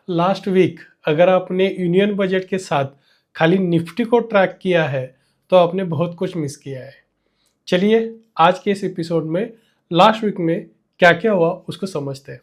Last week अगर आपने union budget के साथ खाली निफ्टी को ट्रैक किया है तो आपने बहुत कुछ मिस किया है। चलिए आज के इस एपिसोड में लास्ट वीक में क्या क्या हुआ उसको समझते हैं।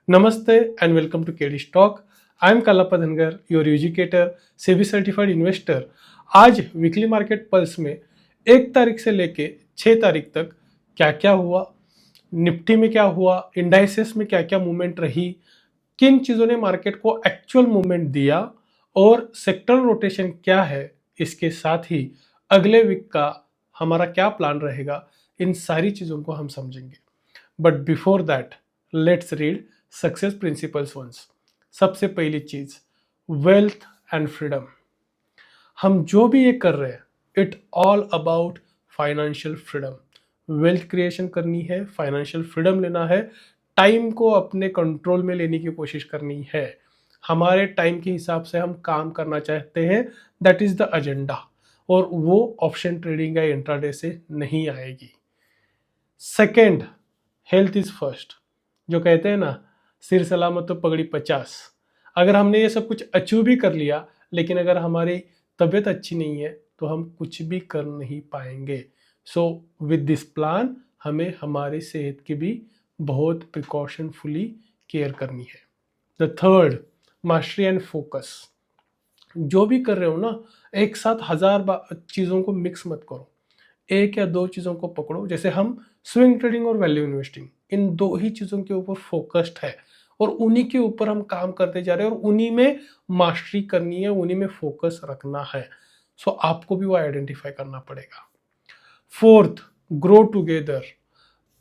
नमस्ते and welcome to KD stock. I am Kallappa Dhangar, your educator, SEBI certified investor. आज वीकली मार्केट पल्स में 1 तारीख से लेके 6 तारीख तक क्या क्या हुआ, निफ्टी में क्या हुआ, इंडाइसेस में क्या क्या मूवमेंट रही, किन चीज़ों ने मार्केट को एक्चुअल मूवमेंट दिया और सेक्टरल रोटेशन क्या है, इसके साथ ही अगले वीक का हमारा क्या प्लान रहेगा, इन सारी चीज़ों को हम समझेंगे। But before that let's read success principles once. सबसे पहली चीज़, वेल्थ एंड फ्रीडम। हम जो भी ये कर रहे हैं it all about financial freedom. Wealth creation करनी है, फाइनेंशियल फ्रीडम लेना है, टाइम को अपने कंट्रोल में लेने की कोशिश करनी है। हमारे टाइम के हिसाब से हम काम करना चाहते हैं, दैट इज द एजेंडा, और वो ऑप्शन ट्रेडिंग या इंट्राडे से नहीं आएगी। Second, health is first. जो कहते हैं ना, सिर सलामत तो पगड़ी 50। अगर हमने ये सब कुछ अचीव भी कर लिया लेकिन अगर हमारी तबीयत अच्छी नहीं है तो हम कुछ भी कर नहीं पाएंगे। सो विद दिस प्लान हमें हमारी सेहत की भी बहुत प्रिकॉशनफुली केयर करनी है। The third, mastery and focus. जो भी कर रहे हो ना, एक साथ 1000 चीज़ों को मिक्स मत करो, एक या दो चीज़ों को पकड़ो। जैसे हम स्विंग ट्रेडिंग और वैल्यू इन्वेस्टिंग, इन दो ही चीज़ों के ऊपर फोकस्ड है और उन्हीं के ऊपर हम काम करते जा रहे हैं और उन्हीं में मास्टरी करनी है, उन्हीं में फोकस रखना है। सो आपको भी वो आइडेंटिफाई करना पड़ेगा। Fourth, grow together,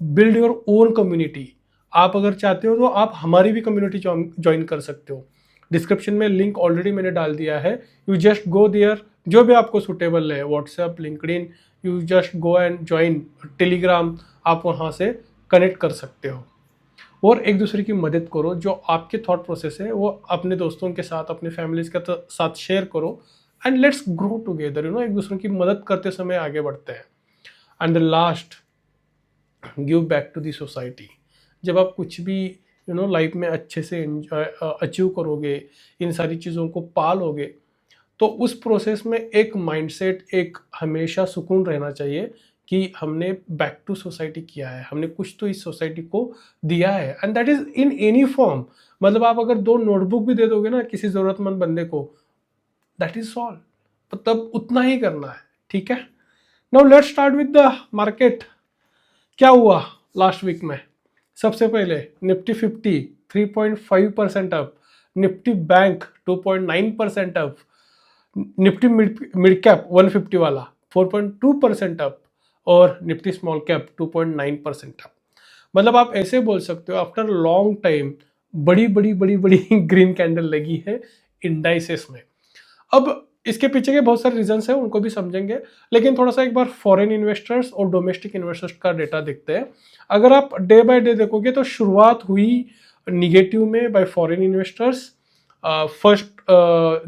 build your own community. आप अगर चाहते हो तो आप हमारी भी कम्युनिटी ज्वाइन कर सकते हो। डिस्क्रिप्शन में लिंक ऑलरेडी मैंने डाल दिया है, यू जस्ट गो देयर। जो भी आपको सुटेबल है, WhatsApp, LinkedIn, you just go and join. Telegram, आप वहाँ से कनेक्ट कर सकते हो और एक दूसरे की मदद करो। जो आपके थॉट प्रोसेस है वो अपने दोस्तों के साथ, अपने फैमिलीज के साथ शेयर करो एंड लेट्स ग्रो टुगेदर। एक दूसरे की मदद करते समय आगे बढ़ते हैं। And the last, give back to the society. जब आप कुछ भी लाइफ में अच्छे से अचीव करोगे, इन सारी चीज़ों को पालोगे, तो उस प्रोसेस में एक माइंडसेट, एक हमेशा सुकून रहना चाहिए कि हमने बैक टू सोसाइटी किया है, हमने कुछ तो इस सोसाइटी को दिया है। And that is in any form. मतलब आप अगर 2 नोटबुक भी दे दोगे ना किसी ज़रूरतमंद बंदे को, दैट इज सॉल्व। मतलब उतना ही करना है, ठीक है। Now let's start with the market. क्या हुआ लास्ट वीक में? सबसे पहले Nifty 50 3.5% up, Nifty bank 2.9% up, Nifty mid cap 150 वाला 4.2% अप और निफ्टी स्मॉल कैप 2.9% अप। मतलब आप ऐसे बोल सकते हो आफ्टर लॉन्ग टाइम बड़ी बड़ी बड़ी बड़ी ग्रीन कैंडल लगी है इंडाइसेस में। अब इसके पीछे के बहुत सारे रीजंस हैं, उनको भी समझेंगे, लेकिन थोड़ा सा एक बार फॉरेन इन्वेस्टर्स और डोमेस्टिक इन्वेस्टर्स का डेटा देखते हैं। अगर आप डे बाय डे देखोगे तो शुरुआत हुई निगेटिव में बाय फॉरेन इन्वेस्टर्स। फर्स्ट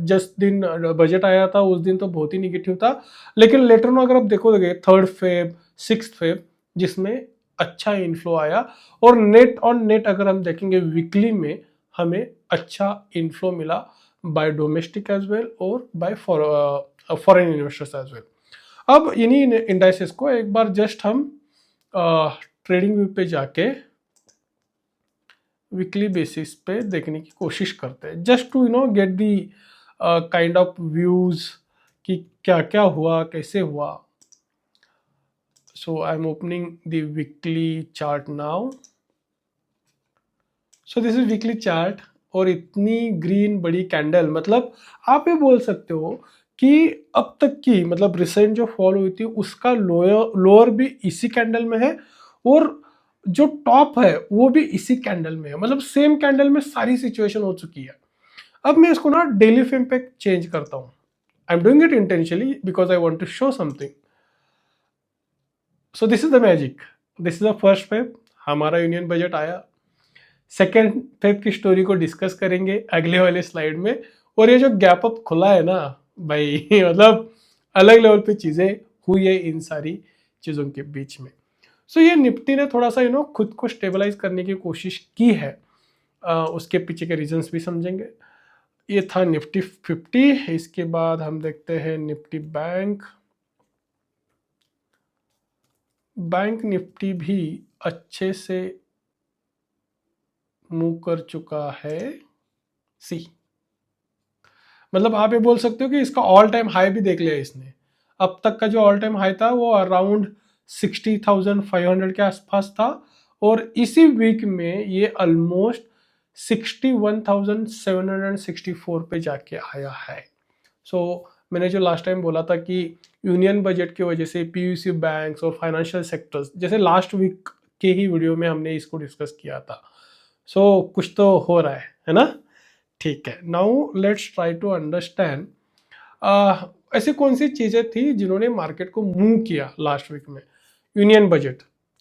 जिस दिन बजट आया था उस दिन तो बहुत ही निगेटिव था, लेकिन लेटर में अगर आप देखोगे 3rd फेब 6th फेब जिसमें अच्छा इन्फ्लो आया और नेट ऑन नेट अगर हम देखेंगे वीकली में हमें अच्छा इन्फ्लो मिला बाय डोमेस्टिक एज वेल और by foreign investors as well. अब इन्हीं इंडाइसेस को एक बार जस्ट हम ट्रेडिंग व्यू पे जाके वीकली बेसिस पे देखने की कोशिश करते हैं, just to get the kind of views कि क्या क्या हुआ, कैसे हुआ। So I am opening the weekly chart now. So this is weekly chart और इतनी ग्रीन बड़ी कैंडल, मतलब आप ये बोल सकते हो कि अब तक की, मतलब रिसेंट जो फॉल हुई थी उसका लोअर भी इसी कैंडल में है और जो टॉप है वो भी इसी कैंडल में है। मतलब सेम कैंडल में सारी सिचुएशन हो चुकी है। अब मैं इसको ना डेली फ्रेम पे चेंज करता हूँ। I am doing it intentionally because I want to show something. So this is the magic. This is the 1st Feb, हमारा यूनियन बजट आया। 2nd फेब की स्टोरी को डिस्कस करेंगे अगले वाले स्लाइड में। और ये जो गैप अप खुला है ना भाई मतलब अलग लेवल पे चीजें हुई है इन सारी चीजों के बीच में। सो ये निफ्टी ने थोड़ा सा खुद को स्टेबलाइज करने की कोशिश की है। उसके पीछे के रीजंस भी समझेंगे। ये था निफ्टी 50। इसके बाद हम देखते हैं निफ्टी बैंक। बैंक निफ्टी भी अच्छे से मूव कर चुका है। सी मतलब आप ये बोल सकते हो कि इसका ऑल टाइम हाई भी देख लिया इसने। अब तक का जो ऑल टाइम हाई था वो अराउंड 60,500 के आसपास था, और इसी वीक में ये ऑलमोस्ट 61,764 पे जाके आया है। सो मैंने जो लास्ट टाइम बोला था कि यूनियन बजट की वजह से पीयूसी बैंक्स और फाइनेंशियल सेक्टर्स, जैसे लास्ट वीक के ही वीडियो में हमने इसको डिस्कस किया था। सो कुछ तो हो रहा है ना। ठीक है, now let's try to understand ऐसी कौन सी चीजें थी जिन्होंने मार्केट को मूव किया लास्ट वीक में। यूनियन बजट,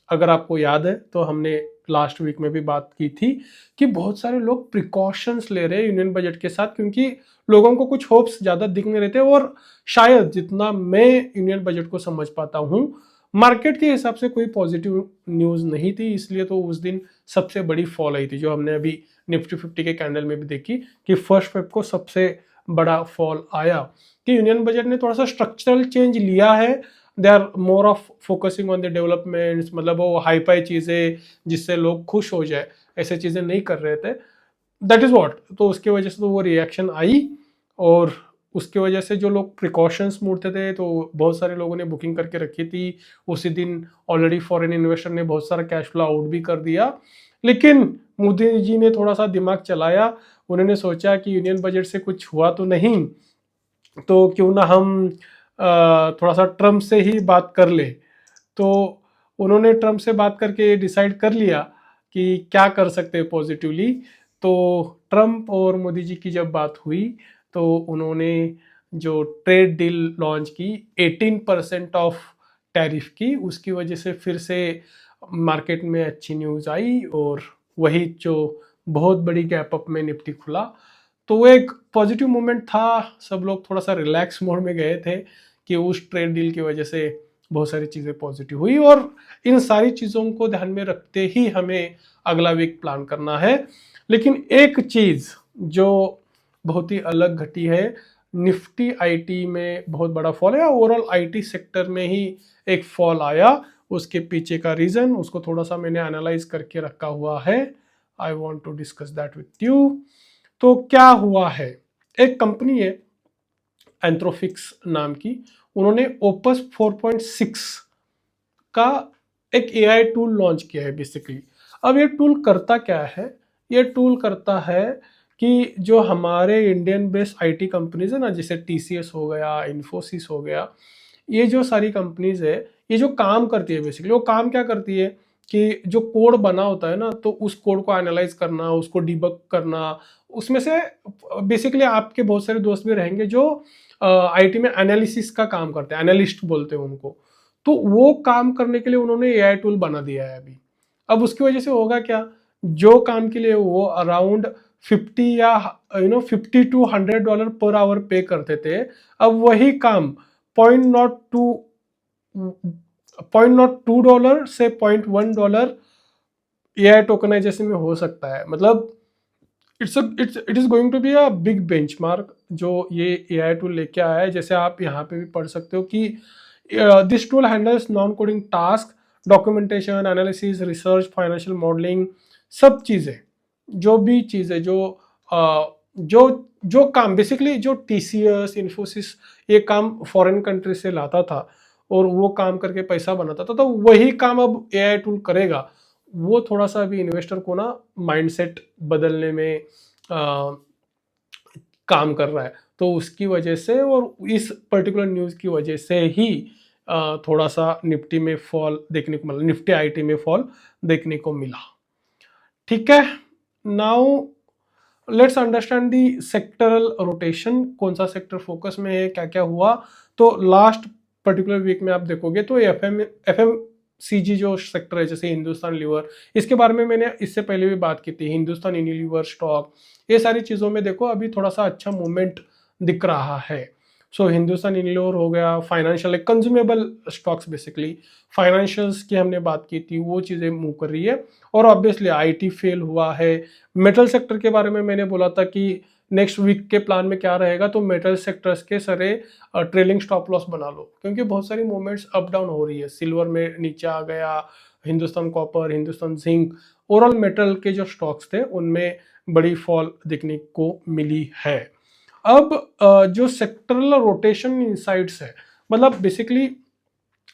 अगर आपको याद है तो हमने लास्ट वीक में भी बात की थी कि बहुत सारे लोग प्रिकॉशंस ले रहे हैं यूनियन बजट के साथ, क्योंकि लोगों को कुछ होप्स ज़्यादा दिख नहीं रहे थे, और शायद जितना मैं यूनियन बजट को समझ पाता हूँ मार्केट के हिसाब से कोई पॉजिटिव न्यूज़ नहीं थी, इसलिए तो उस दिन सबसे बड़ी फॉल आई थी, जो हमने अभी निफ्टी 50 के कैंडल में भी देखी कि फर्स्ट फेब को सबसे बड़ा फॉल आया। कि यूनियन बजट ने थोड़ा सा स्ट्रक्चरल चेंज लिया है। They are more of focusing on the developments, मतलब वो हाई फाई चीज़ें जिससे लोग खुश हो जाए, ऐसे चीज़ें नहीं कर रहे थे। दैट इज़ वॉट, तो उसकी वजह से तो वो रिएक्शन आई, और उसकी वजह से जो लोग प्रिकॉशंस मूडते थे तो बहुत सारे लोगों ने बुकिंग करके रखी थी। उसी दिन ऑलरेडी फॉरेन इन्वेस्टर ने बहुत सारा कैश फ्लो आउट भी कर दिया। लेकिन मोदी जी ने थोड़ा सा दिमाग चलाया, उन्होंने सोचा कि यूनियन बजट से कुछ हुआ तो नहीं, तो क्यों ना हम थोड़ा सा ट्रम्प से ही बात कर ले। तो उन्होंने ट्रम्प से बात करके डिसाइड कर लिया कि क्या कर सकते हैं पॉजिटिवली। तो ट्रम्प और मोदी जी की जब बात हुई तो उन्होंने जो ट्रेड डील लॉन्च की 18% ऑफ टैरिफ की, उसकी वजह से फिर से मार्केट में अच्छी न्यूज़ आई, और वही जो बहुत बड़ी गैप अप में निफ्टी खुला। तो वो एक पॉजिटिव मोमेंट था। सब लोग थोड़ा सा रिलैक्स मोड में गए थे कि उस ट्रेड डील की वजह से बहुत सारी चीज़ें पॉजिटिव हुई, और इन सारी चीज़ों को ध्यान में रखते ही हमें अगला वीक प्लान करना है। लेकिन एक चीज़ जो बहुत ही अलग घटी है, निफ्टी आईटी में बहुत बड़ा फॉल है, ओवरऑल आईटी सेक्टर में ही एक फॉल आया। उसके पीछे का रीज़न उसको थोड़ा सा मैंने एनालाइज करके रखा हुआ है। I want to discuss that with you. तो क्या हुआ है, एक कंपनी है एंथ्रोपिक्स नाम की, उन्होंने ओपस 4.6 का एक एआई टूल लॉन्च किया है बेसिकली। अब ये टूल करता क्या है, ये टूल करता है कि जो हमारे इंडियन बेस्ड आईटी कंपनीज है ना, जैसे टीसीएस हो गया, इन्फोसिस हो गया, ये जो सारी कंपनीज है, ये जो काम करती है बेसिकली, वो काम क्या करती है कि जो कोड बना होता है ना, तो उस कोड को एनालाइज करना, उसको डिबग करना। उसमें से बेसिकली आपके बहुत सारे दोस्त भी रहेंगे जो आईटी में एनालिसिस का काम करते हैं, एनालिस्ट बोलते हैं उनको। तो वो काम करने के लिए उन्होंने एआई टूल बना दिया है अभी। अब उसकी वजह से होगा क्या, जो काम के लिए वो अराउंड 50 या 50 to $100 पर आवर पे करते थे, अब वही काम $0.02 से $0.1 एआई टोकनाइजेशन में हो सकता है। मतलब it is going to be a big benchmark जो ये एआई टूल लेके आया है। जैसे आप यहाँ पे भी पढ़ सकते हो कि this tool handles non coding task, documentation, analysis, research, financial modelling, सब चीज़ें, जो भी चीज़ें जो काम बेसिकली जो टीसीएस, इन्फोसिस ये काम फॉरेन कंट्री से लाता था और वो काम करके पैसा बनाता था, तो वही काम अब एआई टूल करेगा। वो थोड़ा सा अभी इन्वेस्टर को ना माइंडसेट बदलने में काम कर रहा है। तो उसकी वजह से और इस पर्टिकुलर न्यूज़ की वजह से ही थोड़ा सा निफ्टी में फॉल देखने को मिला, निफ्टी आईटी में फॉल देखने को मिला। ठीक है, now let's understand the sectoral rotation, कौन सा सेक्टर फोकस में है, क्या क्या हुआ। तो लास्ट पर्टिकुलर वीक में आप देखोगे तो एफएमसीजी जो सेक्टर है, जैसे हिंदुस्तान लीवर, इसके बारे में मैंने इससे पहले भी बात की थी, हिंदुस्तान यूनिलीवर स्टॉक, ये सारी चीज़ों में देखो अभी थोड़ा सा अच्छा मूवमेंट दिख रहा है। सो हिंदुस्तान यूनिलीवर हो गया, financial consumable stocks, basically financials की हमने बात की थी, वो चीज़ें मूव कर रही है। और ऑब्वियसली आईटी फेल हुआ है। मेटल सेक्टर के बारे में मैंने बोला था कि नेक्स्ट वीक के प्लान में क्या रहेगा, तो मेटल सेक्टर्स के सारे ट्रेलिंग स्टॉप लॉस बना लो, क्योंकि बहुत सारी मूवमेंट्स अप डाउन हो रही है। सिल्वर में नीचे आ गया, Hindustan copper, Hindustan zinc, overall metal के जो स्टॉक्स थे उनमें बड़ी फॉल देखने को मिली है। अब जो सेक्टरल रोटेशन इनसाइट्स है, मतलब बेसिकली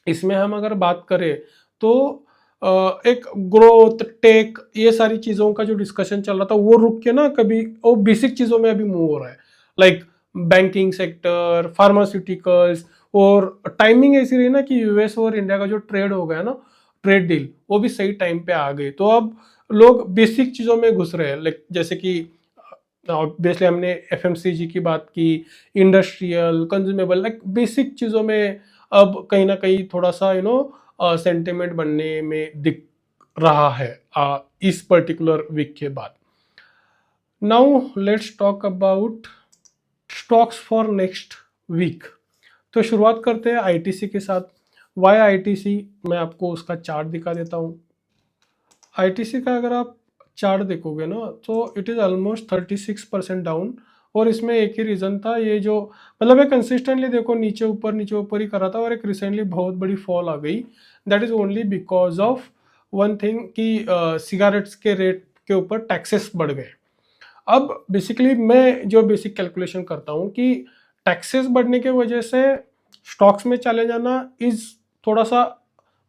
इसमें हम अगर बात करें तो एक ग्रोथ टेक ये सारी चीज़ों का जो डिस्कशन चल रहा था वो रुक के ना कभी वो बेसिक चीज़ों में अभी मूव हो रहा है, लाइक बैंकिंग सेक्टर, फार्मास्यूटिकल्स। और टाइमिंग ऐसी रही ना कि यूएस और इंडिया का जो ट्रेड हो गया ना, ट्रेड डील, वो भी सही टाइम पे आ गई। तो अब लोग बेसिक चीज़ों में घुस रहे हैं, लाइक जैसे कि ऑब्वियसली हमने एफएमसीजी की बात की, इंडस्ट्रियल, कंज्यूमेबल, लाइक बेसिक चीज़ों में अब कहीं ना कहीं थोड़ा सा सेंटिमेंट बनने में दिख रहा है इस पर्टिकुलर वीक के बाद। Now let's talk about stocks for next week. तो शुरुआत करते हैं आईटीसी के साथ। वाई आईटीसी, मैं आपको उसका चार्ट दिखा देता हूँ। आईटीसी का अगर आप चार्ट देखोगे ना तो इट इज़ ऑलमोस्ट 36% डाउन। और इसमें एक ही रीज़न था, ये जो मतलब ये कंसिस्टेंटली देखो नीचे ऊपर ही कर रहा था, और एक रिसेंटली बहुत बड़ी फॉल आ गई। That is only because of one thing कि सिगारेट्स के रेट के ऊपर टैक्सेस बढ़ गए। अब बेसिकली मैं जो बेसिक कैलकुलेशन करता हूँ कि टैक्सेस बढ़ने के वजह से स्टॉक्स में चले जाना इज थोड़ा सा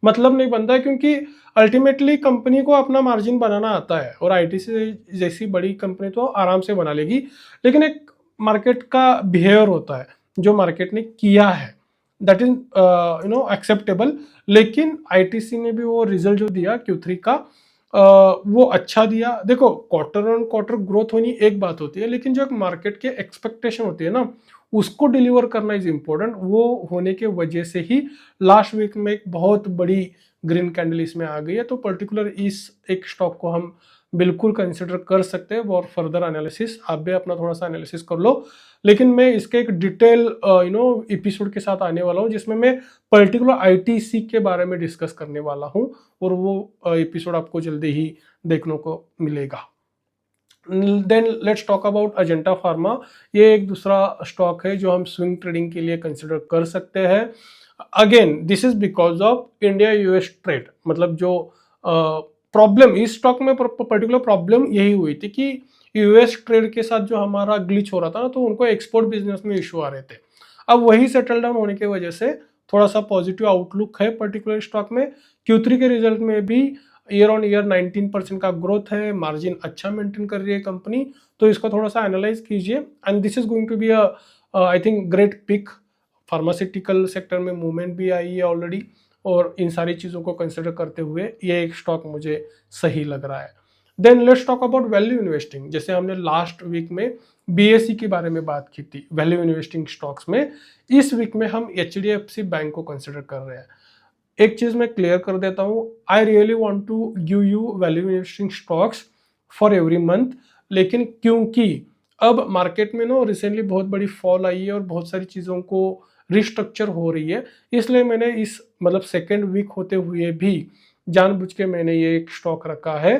मतलब नहीं बनता है, क्योंकि अल्टीमेटली कंपनी को अपना मार्जिन बनाना आता है, और आईटीसी जैसी बड़ी कंपनी तो आराम से बना लेगी। लेकिन एक मार्केट का बिहेवियर होता है जो मार्केट ने किया है, दैट इज एक्सेप्टेबल। लेकिन आईटीसी ने भी वो रिजल्ट जो दिया Q3 का वो अच्छा दिया। देखो क्वार्टर ऑन क्वार्टर ग्रोथ होनी एक बात होती है, लेकिन जो एक मार्केट के एक्सपेक्टेशन होती है ना उसको डिलीवर करना इज इम्पोर्टेंट। वो होने के वजह से ही लास्ट वीक में एक बहुत बड़ी ग्रीन कैंडल इसमें आ गई है। तो पर्टिकुलर इस एक स्टॉक को हम बिल्कुल कंसिडर कर सकते हैं, और फर्दर एनालिसिस आप भी अपना थोड़ा सा एनालिसिस कर लो। लेकिन मैं इसके एक डिटेल एपिसोड के साथ आने वाला हूँ, जिसमें मैं पर्टिकुलर आईटीसी के बारे में डिस्कस करने वाला हूँ, और वो एपिसोड आपको जल्दी ही देखने को मिलेगा। Then let's talk about Ajanta pharma. ये एक दूसरा स्टॉक है जो हम स्विंग ट्रेडिंग के लिए कंसिडर कर सकते हैं। Again this is because of India US trade, मतलब जो प्रॉब्लम इस स्टॉक में पर्टिकुलर प्रॉब्लम यही हुई थी कि यूएस ट्रेड के साथ जो हमारा ग्लिच हो रहा था ना, तो उनको एक्सपोर्ट बिजनेस में इशू आ रहे थे। अब वही सेटल डाउन होने की वजह से थोड़ा सा पॉजिटिव आउटलुक है पर्टिकुलर स्टॉक में। Q3 के रिजल्ट में भी ईयर ऑन ईयर 19% का ग्रोथ है, मार्जिन अच्छा मेंटेन कर रही है कंपनी। तो इसको थोड़ा सा एनालाइज कीजिए, and this is going to be I think great pick. Pharmaceutical sector में मूवमेंट भी आई है ऑलरेडी, और इन सारी चीज़ों को कंसिडर करते हुए ये एक स्टॉक मुझे सही लग रहा है। Then let's talk about value investing. जैसे हमने लास्ट वीक में बीएसई के बारे में बात की थी वैल्यू इन्वेस्टिंग स्टॉक्स में, इस वीक में हम एचडीएफसी बैंक को कंसिडर कर रहे हैं। एक चीज मैं क्लियर कर देता हूँ, I really want to give you value investing stocks for every month. लेकिन क्योंकि अब मार्केट में ना रिसेंटली बहुत बड़ी फॉल आई है और बहुत सारी चीज़ों को रिस्ट्रक्चर हो रही है, इसलिए मैंने इस मतलब सेकेंड वीक होते हुए भी जानबूझ के मैंने ये एक स्टॉक रखा है।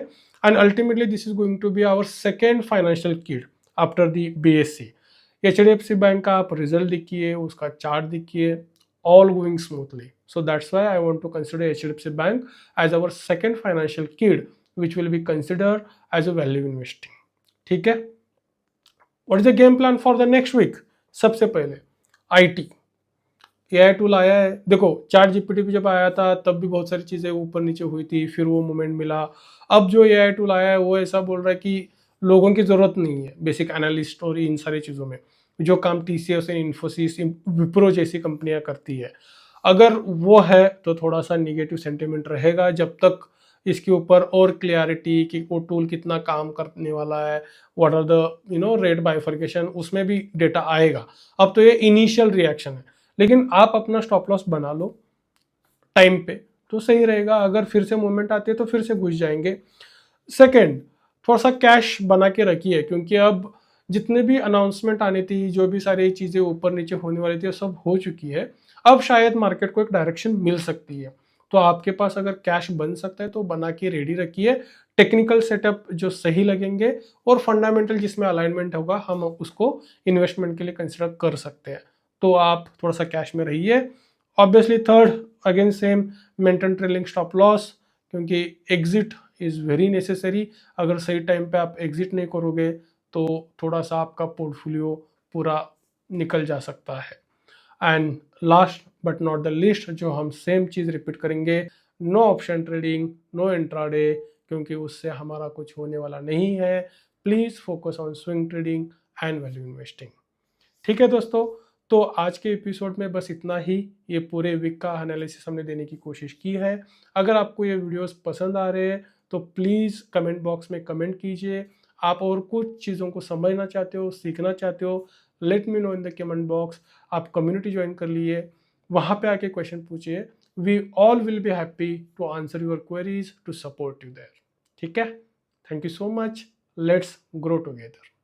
And ultimately this is going to be our second financial kid after the BSC. HDFC bank का आप रिजल्ट देखिए, उसका चार्ट देखिए, all going smoothly. So that's why I want to consider HDFC Bank as our second financial kid, which will be considered as a value investing. ठीक है? What is the game plan for the next week? सबसे पहले IT AI tool आया है। देखो chat GPT भी जब आया था तब भी बहुत सारी चीज़ें ऊपर नीचे हुई थी, फिर वो मोमेंट मिला। अब जो AI टूल आया है वो ऐसा बोल रहा है कि लोगों की ज़रूरत नहीं है बेसिक एनालिस्ट और इन सारी चीज़ों में, जो काम TCS, इन्फोसिस, विप्रो जैसी कंपनियां करती है। अगर वो है तो थोड़ा सा निगेटिव सेंटिमेंट रहेगा जब तक इसके ऊपर और क्लियरिटी कि वो टूल कितना काम करने वाला है, what are the rate bifurcation, उसमें भी डेटा आएगा। अब तो ये इनिशियल रिएक्शन है, लेकिन आप अपना स्टॉप लॉस बना लो टाइम पे तो सही रहेगा। अगर फिर से मूवमेंट आती है तो फिर से घुस जाएंगे। सेकेंड, थोड़ा सा कैश बना के रखिए, क्योंकि अब जितने भी अनाउंसमेंट आनी थी, जो भी सारी चीज़ें ऊपर नीचे होने वाली थी, सब हो चुकी है। अब शायद मार्केट को एक डायरेक्शन मिल सकती है, तो आपके पास अगर कैश बन सकता है तो बना के रेडी रखिए। टेक्निकल सेटअप जो सही लगेंगे और फंडामेंटल जिसमें अलाइनमेंट होगा, हम उसको इन्वेस्टमेंट के लिए कंसिडर कर सकते हैं। तो आप थोड़ा सा कैश में रहिए। Obviously third, again same, maintain trailing stop loss, क्योंकि एग्जिट इज़ वेरी नेसेसरी। अगर सही टाइम पे आप एग्जिट नहीं करोगे तो थोड़ा सा आपका पोर्टफोलियो पूरा निकल जा सकता है। And last but not the least, जो हम सेम चीज़ रिपीट करेंगे, no option trading, no intraday, क्योंकि उससे हमारा कुछ होने वाला नहीं है। Please focus on swing trading and value investing. ठीक है दोस्तों, तो आज के एपिसोड में बस इतना ही। ये पूरे वीक का एनालिसिस हमने देने की कोशिश की है। अगर आपको ये वीडियोस पसंद आ रहे हैं तो प्लीज़ कमेंट बॉक्स में कमेंट कीजिए। आप और कुछ चीज़ों को समझना चाहते हो, सीखना चाहते हो, let me know in the comment box. आप कम्युनिटी ज्वाइन कर लिए, वहाँ पे आके क्वेश्चन पूछिए। We all will be happy to answer your queries, to support you there. ठीक है, thank you so much, let's grow together.